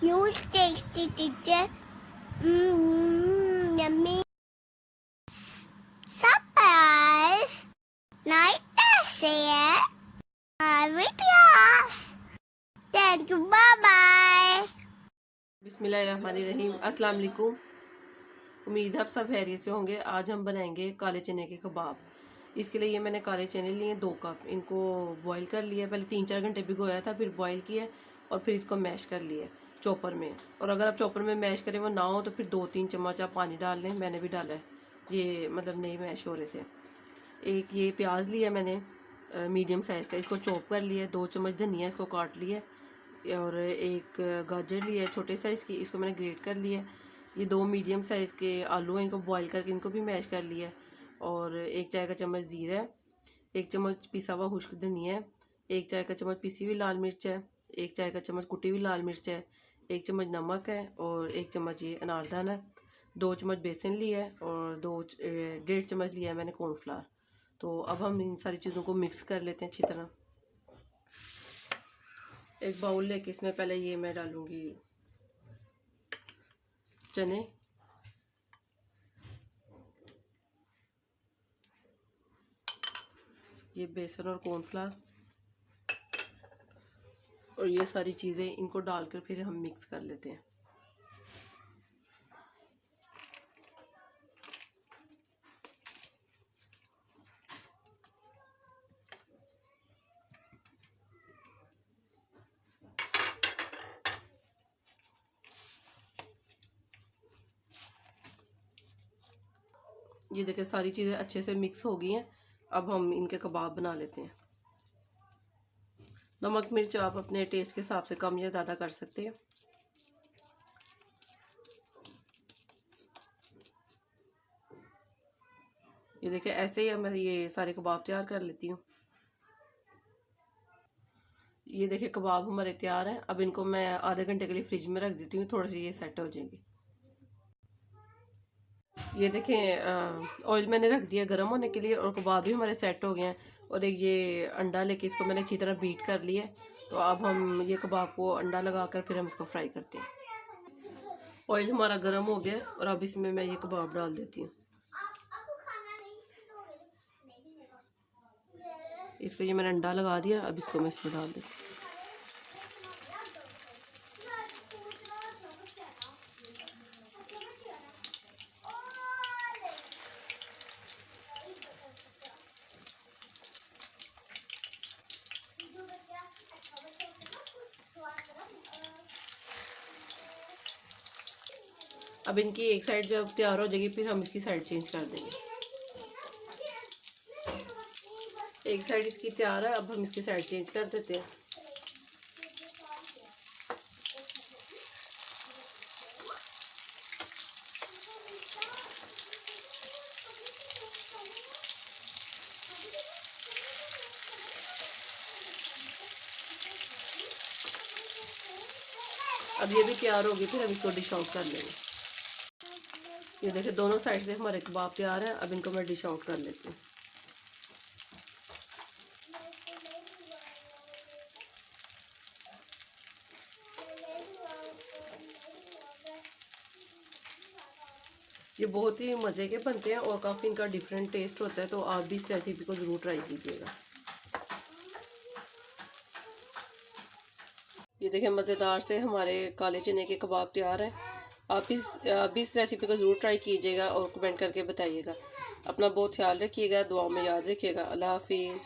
Huge tasty teacher. Yummy. Surprise. Night share. Videos. Thank you. Bye bye. बिस्मिल्लाहिर्रहमानिर्रहीम। अस्सलाम वालेकुम। उम्मीद है आप सब खैरियत से होंगे। आज हम बनाएंगे काले चने के कबाब। इसके लिए ये मैंने काले चने लिए 2 कप। इनको बॉईल कर लिया, पहले 3-4 घंटे भिगोया था, फिर बॉईल किया और फिर इसको मैश कर लिया चॉपर में। और अगर आप चॉपर में मैश करें वो ना हो तो फिर 2-3 चम्मच आप पानी डाल लें। मैंने भी डाला है, ये मतलब नहीं मैश हो रहे थे। एक ये प्याज लिया मैंने मीडियम साइज़ का, इसको चॉप कर लिया। 2 चम्मच धनिया इसको काट लिया और एक गाजर लिया छोटे साइज़ की, इसको मैंने ग्रेट कर लिया। ये 2 मीडियम साइज़ के आलू हैं, इनको बॉईल करके इनको भी मैश कर लिया। और 1 चाय का चम्मच ज़ीरा है, 1 चम्मच पिसा हुआ खुश्क धनिया है, 1 चाय का चम्मच पिसी हुई लाल मिर्च है, 1 चाय का चम्मच कुटी हुई लाल मिर्च है, 1 चम्मच नमक है और 1 चम्मच ये अनारदाना है। 2 चम्मच बेसन लिया है और 1.5 चम्मच लिया है मैंने कॉर्नफ्लावर। तो अब हम इन सारी चीज़ों को मिक्स कर लेते हैं अच्छी तरह। एक बाउल लेके इसमें पहले ये मैं डालूंगी चने, ये बेसन और कॉर्नफ्लावर और ये सारी चीज़ें इनको डालकर फिर हम मिक्स कर लेते हैं। ये देखिए सारी चीज़ें अच्छे से मिक्स हो गई हैं। अब हम इनके कबाब बना लेते हैं। नमक मिर्च आप अपने टेस्ट के हिसाब से कम या ज़्यादा कर सकते हैं। ये देखिए ऐसे ही मैं ये सारे कबाब तैयार कर लेती हूँ। ये देखिए कबाब हमारे तैयार हैं। अब इनको मैं आधे घंटे के लिए फ्रिज में रख देती हूँ, थोड़े से ये सेट हो जाएंगे। ये देखें ऑयल मैंने रख दिया गर्म होने के लिए और कबाब भी हमारे सेट हो गए हैं। और एक ये अंडा लेके इसको मैंने अच्छी तरह बीट कर लिया। तो अब हम ये कबाब को अंडा लगाकर फिर हम इसको फ्राई करते हैं। ऑयल हमारा गर्म हो गया और अब इसमें मैं ये कबाब डाल देती हूँ। इसको ये मैंने अंडा लगा दिया, अब इसको मैं इसमें डाल देती हूँ। अब इनकी एक साइड जब तैयार हो जाएगी फिर हम इसकी साइड चेंज कर देंगे। एक साइड इसकी तैयार है, अब हम इसकी साइड चेंज कर देते हैं। अब ये भी तैयार होगी, फिर हम इसको डिश आउट कर लेंगे। ये देखिए दोनों साइड से हमारे कबाब तैयार हैं। अब इनको मैं डिश आउट कर लेती हूँ। ये बहुत ही मज़े के बनते हैं और काफ़ी इनका डिफरेंट टेस्ट होता है। तो आप भी इस रेसिपी को ज़रूर ट्राई कीजिएगा। ये देखिए मज़ेदार से हमारे काले चने के कबाब तैयार हैं। आप भी इस रेसिपी को ज़रूर ट्राई कीजिएगा और कमेंट करके बताइएगा। अपना बहुत ख्याल रखिएगा, दुआओं में याद रखिएगा। अल्लाह हाफिज़।